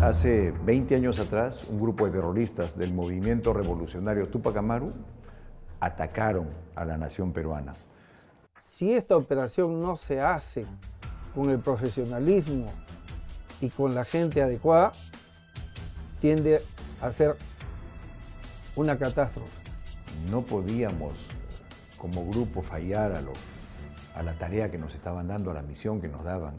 Hace 20 años atrás, un grupo de terroristas del movimiento revolucionario Túpac Amaru atacaron a la nación peruana. Si esta operación no se hace con el profesionalismo y con la gente adecuada, tiende a ser una catástrofe. No podíamos, como grupo, fallar a la tarea que nos estaban dando, a la misión que nos daban.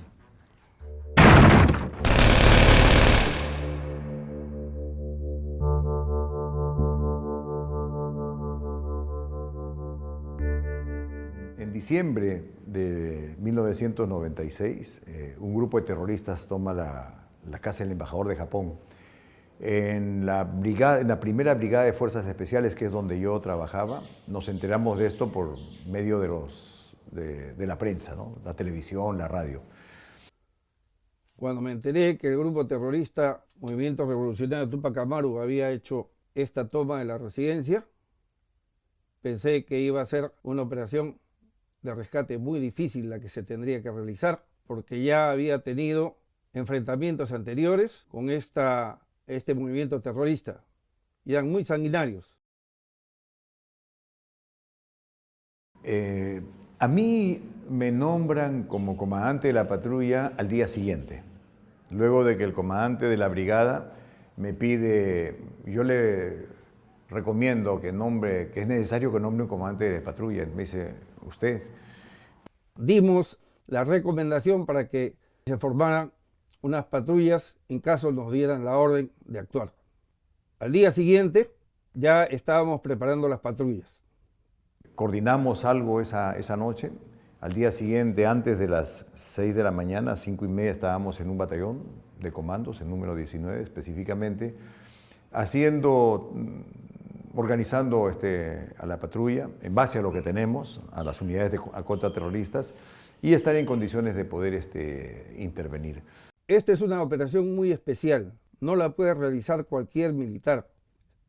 En diciembre de 1996, un grupo de terroristas toma la casa del embajador de Japón. En la primera brigada de fuerzas especiales, que es donde yo trabajaba, nos enteramos de esto por medio de la prensa, ¿no? La televisión, la radio. Cuando me enteré que el grupo terrorista Movimiento Revolucionario Túpac Amaru había hecho esta toma de la residencia, pensé que iba a ser una operación de rescate muy difícil la que se tendría que realizar, porque ya había tenido enfrentamientos anteriores con este movimiento terrorista y eran muy sanguinarios. A mí me nombran como comandante de la patrulla al día siguiente, luego de que el comandante de la brigada me pide, yo le recomiendo que es necesario que nombre un comandante de patrulla. Me dice, usted. Dimos la recomendación para que se formaran unas patrullas en caso nos dieran la orden de actuar. Al día siguiente ya estábamos preparando las patrullas. Coordinamos algo esa noche. Al día siguiente, antes de las 6 de la mañana, 5:30, estábamos en un batallón de comandos, el número 19 específicamente, organizando a la patrulla en base a lo que tenemos, a las unidades contraterroristas, y estar en condiciones de poder intervenir. Esta es una operación muy especial, no la puede realizar cualquier militar.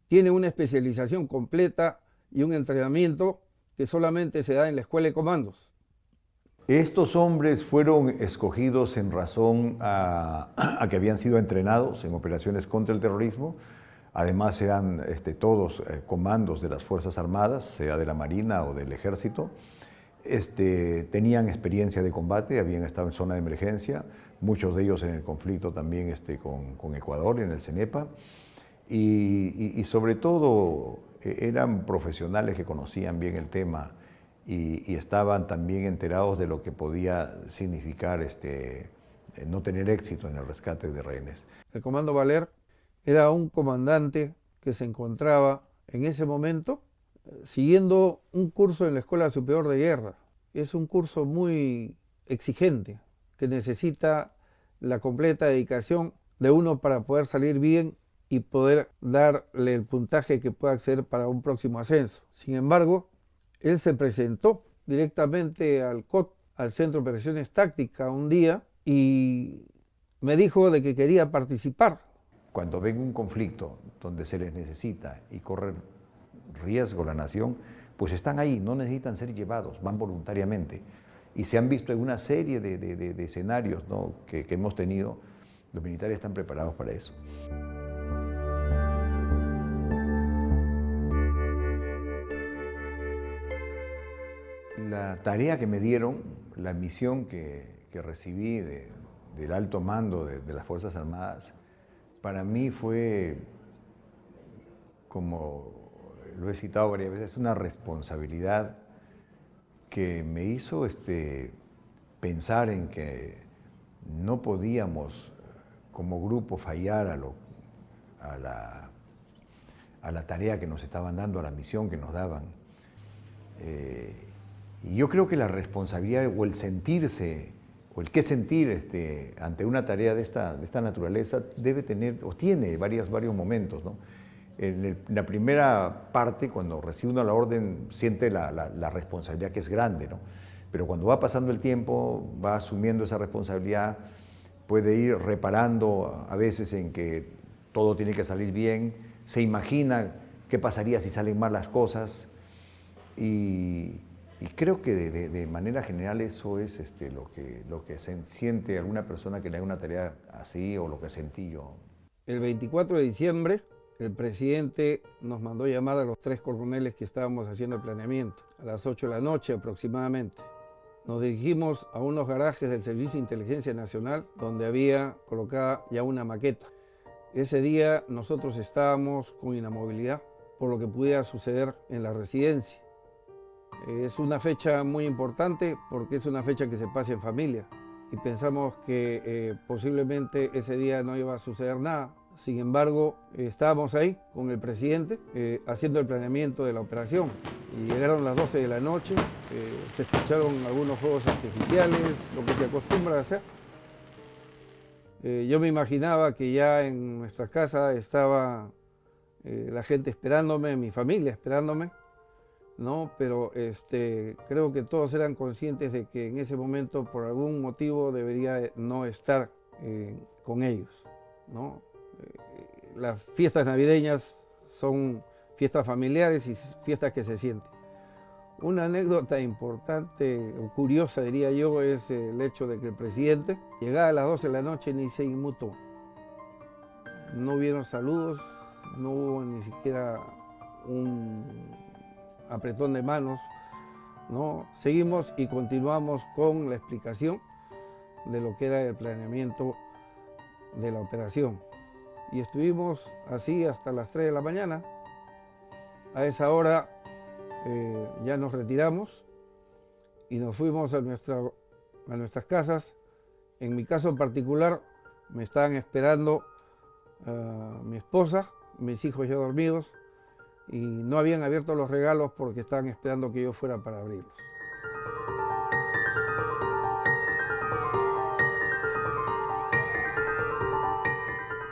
Tiene una especialización completa y un entrenamiento que solamente se da en la escuela de comandos. Estos hombres fueron escogidos en razón a que habían sido entrenados en operaciones contra el terrorismo. Además eran todos comandos de las Fuerzas Armadas, sea de la Marina o del Ejército. Tenían experiencia de combate, habían estado en zona de emergencia, muchos de ellos en el conflicto también con Ecuador, en el CENEPA. Y sobre todo eran profesionales que conocían bien el tema y estaban también enterados de lo que podía significar no tener éxito en el rescate de rehenes. El Comando Valer era un comandante que se encontraba en ese momento siguiendo un curso en la Escuela Superior de Guerra. Es un curso muy exigente que necesita la completa dedicación de uno para poder salir bien y poder darle el puntaje que pueda acceder para un próximo ascenso. Sin embargo, él se presentó directamente al COT, al Centro de Operaciones Tácticas, un día y me dijo de que quería participar. Cuando ven un conflicto donde se les necesita y corre riesgo la nación, pues están ahí, no necesitan ser llevados, van voluntariamente. Y se han visto en una serie de escenarios, ¿no?, que hemos tenido, los militares están preparados para eso. La tarea que me dieron, la misión que recibí del alto mando de las Fuerzas Armadas, para mí fue, como lo he citado varias veces, una responsabilidad que me hizo pensar en que no podíamos como grupo fallar a la tarea que nos estaban dando, a la misión que nos daban. Y yo creo que la responsabilidad o el sentirse, o el qué sentir ante una tarea de esta naturaleza debe tener, o tiene varios momentos, ¿no? En la primera parte, cuando recibe uno la orden, siente la responsabilidad, que es grande, ¿no? Pero cuando va pasando el tiempo, va asumiendo esa responsabilidad, puede ir reparando a veces en que todo tiene que salir bien, se imagina qué pasaría si salen mal las cosas, y creo que de manera general eso es lo que se siente alguna persona que le da una tarea así, o lo que sentí yo. El 24 de diciembre, el presidente nos mandó llamar a los 3 coroneles que estábamos haciendo el planeamiento, a las 8 de la noche aproximadamente. Nos dirigimos a unos garajes del Servicio de Inteligencia Nacional donde había colocada ya una maqueta. Ese día nosotros estábamos con inamovilidad por lo que pudiera suceder en la residencia. Es una fecha muy importante porque es una fecha que se pasa en familia y pensamos que posiblemente ese día no iba a suceder nada. Sin embargo, estábamos ahí con el presidente haciendo el planeamiento de la operación y llegaron las 12 de la noche, se escucharon algunos fuegos artificiales, lo que se acostumbra a hacer. Yo me imaginaba que ya en nuestra casa estaba la gente esperándome, mi familia esperándome, ¿no? Pero creo que todos eran conscientes de que en ese momento por algún motivo debería no estar con ellos, ¿no? Las fiestas navideñas son fiestas familiares y fiestas que se sienten. Una anécdota importante o curiosa, diría yo, es el hecho de que el presidente llegaba a las 12 de la noche y ni se inmutó. No hubieron saludos, no hubo ni siquiera un apretón de manos, ¿no? Seguimos y continuamos con la explicación de lo que era el planeamiento de la operación. Y estuvimos así hasta las 3 de la mañana. A esa hora ya nos retiramos y nos fuimos a nuestras casas. En mi caso en particular me estaban esperando mi esposa, mis hijos ya dormidos, y no habían abierto los regalos porque estaban esperando que yo fuera para abrirlos.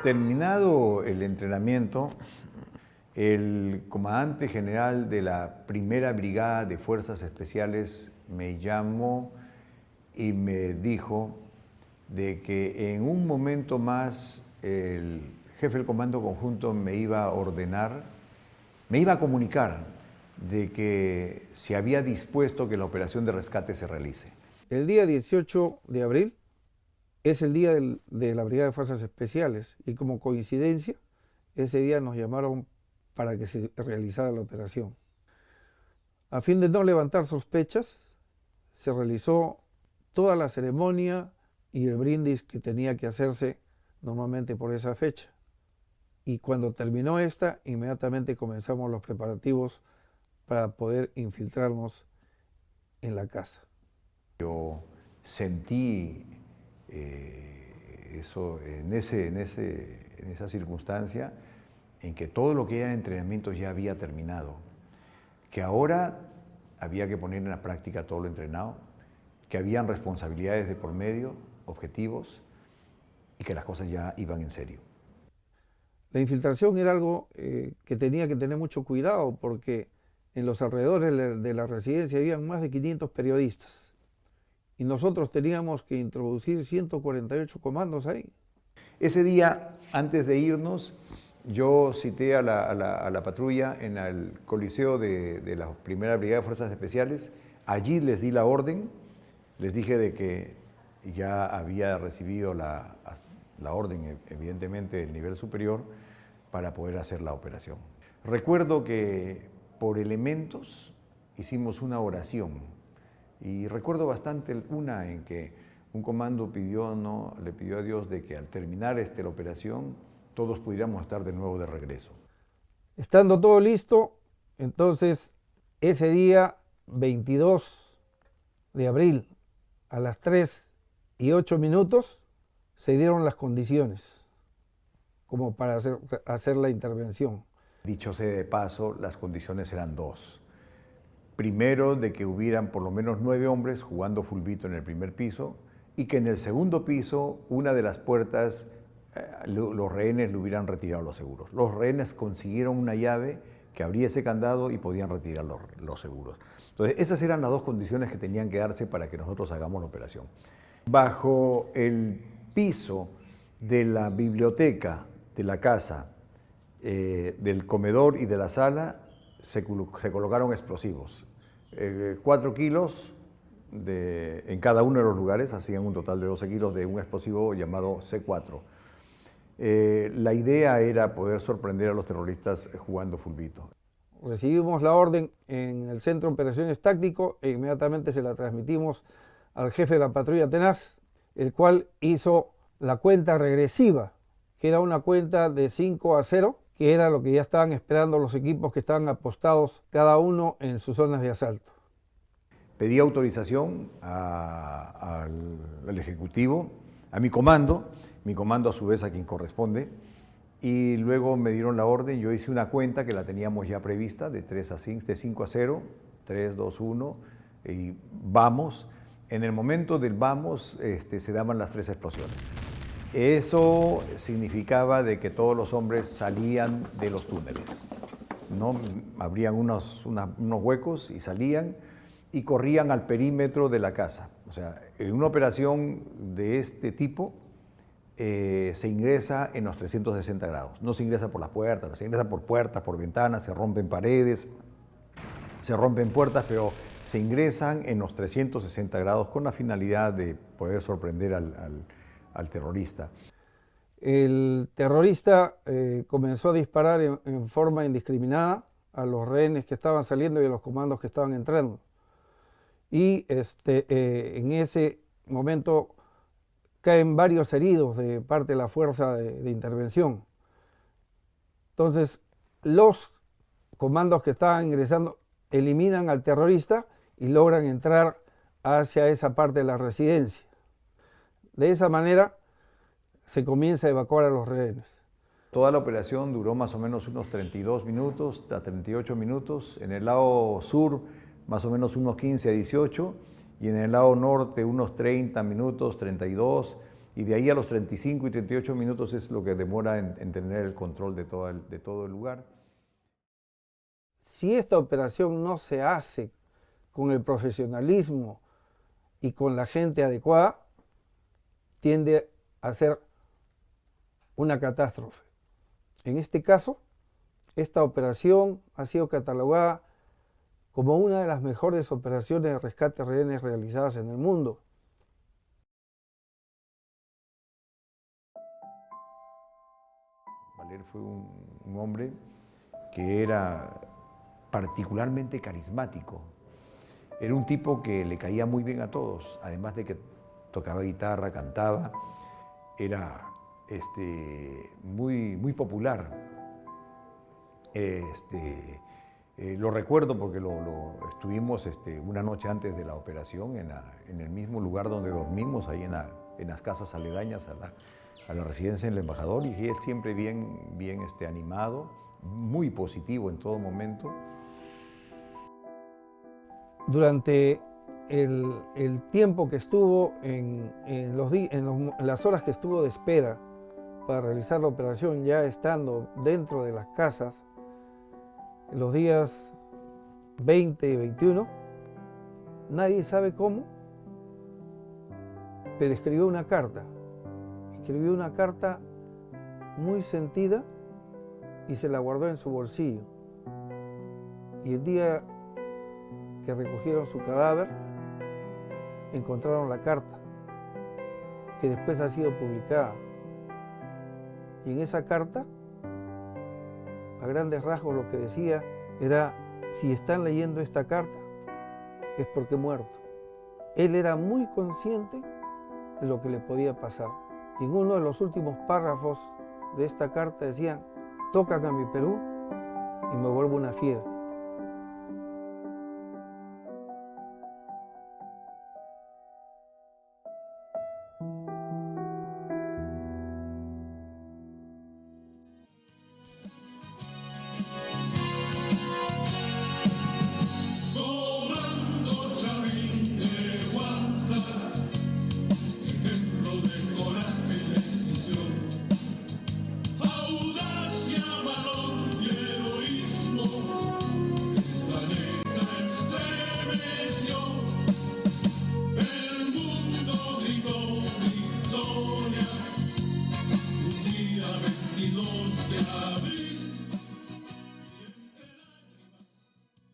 Terminado el entrenamiento, el comandante general de la Primera Brigada de Fuerzas Especiales me llamó y me dijo de que en un momento más el jefe del Comando Conjunto me iba a ordenar, me iba a comunicar de que se había dispuesto que la operación de rescate se realice. El día 18 de abril es el día de la Brigada de Fuerzas Especiales y como coincidencia, ese día nos llamaron para que se realizara la operación. A fin de no levantar sospechas, se realizó toda la ceremonia y el brindis que tenía que hacerse normalmente por esa fecha. Y cuando terminó esta, inmediatamente comenzamos los preparativos para poder infiltrarnos en la casa. Yo sentí eso en esa circunstancia en que todo lo que era entrenamiento ya había terminado, que ahora había que poner en la práctica todo lo entrenado, que habían responsabilidades de por medio, objetivos, y que las cosas ya iban en serio. La infiltración era algo que tenía que tener mucho cuidado porque en los alrededores de la residencia habían más de 500 periodistas y nosotros teníamos que introducir 148 comandos ahí. Ese día, antes de irnos, yo cité a la patrulla en el coliseo de la Primera Brigada de Fuerzas Especiales. Allí les di la orden, les dije de que ya había recibido la orden, evidentemente, del nivel superior para poder hacer la operación. Recuerdo que por elementos hicimos una oración y recuerdo bastante una en que un comando le pidió a Dios de que al terminar la operación todos pudiéramos estar de nuevo de regreso. Estando todo listo, entonces ese día 22 de abril a las 3:08 se dieron las condiciones como para hacer la intervención. Dicho sea de paso, las condiciones eran dos. Primero, de que hubieran por lo menos 9 hombres jugando fulbito en el primer piso y que en el segundo piso, una de las puertas, los rehenes le hubieran retirado los seguros. Los rehenes consiguieron una llave que abría ese candado y podían retirar los seguros. Entonces, esas eran las dos condiciones que tenían que darse para que nosotros hagamos la operación. Bajo el piso de la biblioteca de la casa, del comedor y de la sala, se colocaron explosivos. 4 kilos en cada uno de los lugares, hacían un total de 12 kilos de un explosivo llamado C4. La idea era poder sorprender a los terroristas jugando fulbito. Recibimos la orden en el Centro de Operaciones Táctico e inmediatamente se la transmitimos al jefe de la patrulla tenaz, el cual hizo la cuenta regresiva, que era una cuenta de 5-0, que era lo que ya estaban esperando los equipos que estaban apostados cada uno en sus zonas de asalto. Pedí autorización al Ejecutivo, a mi comando a su vez a quien corresponde, y luego me dieron la orden. Yo hice una cuenta que la teníamos ya prevista de 5-0, 3, 2, 1, y vamos. En el momento del vamos se daban las 3 explosiones. Eso significaba de que todos los hombres salían de los túneles, ¿no? Abrían unos huecos y salían y corrían al perímetro de la casa. O sea, en una operación de este tipo se ingresa en los 360 grados. No se ingresa por las puertas, se ingresa por puertas, por ventanas, se rompen paredes, se rompen puertas, pero se ingresan en los 360 grados con la finalidad de poder sorprender al terrorista. El terrorista comenzó a disparar en forma indiscriminada a los rehenes que estaban saliendo y a los comandos que estaban entrando. Y en ese momento caen varios heridos de parte de la fuerza de intervención. Entonces, los comandos que estaban ingresando eliminan al terrorista y logran entrar hacia esa parte de la residencia. De esa manera se comienza a evacuar a los rehenes. Toda la operación duró más o menos unos 32 minutos a 38 minutos. En el lado sur, más o menos unos 15 a 18, y en el lado norte unos 30 minutos, 32, y de ahí a los 35 y 38 minutos es lo que demora en tener el control de todo el lugar. Si esta operación no se hace con el profesionalismo y con la gente adecuada, tiende a ser una catástrofe. En este caso, esta operación ha sido catalogada como una de las mejores operaciones de rescate de rehenes realizadas en el mundo. Valer fue un hombre que era particularmente carismático. Era un tipo que le caía muy bien a todos, además de que tocaba guitarra, cantaba, era muy popular. Lo recuerdo porque lo estuvimos una noche antes de la operación en el mismo lugar donde dormimos, ahí en las casas aledañas a la residencia del embajador, y él siempre bien animado, muy positivo en todo momento. Durante el tiempo que estuvo, en las horas que estuvo de espera para realizar la operación, ya estando dentro de las casas, los días 20 y 21, nadie sabe cómo, pero escribió una carta. Escribió una carta muy sentida y se la guardó en su bolsillo. Y el día que recogieron su cadáver, encontraron la carta, que después ha sido publicada. Y en esa carta, a grandes rasgos, lo que decía era: si están leyendo esta carta, es porque he muerto. Él era muy consciente de lo que le podía pasar. Y en uno de los últimos párrafos de esta carta decían: tocan a mi Perú y me vuelvo una fiera.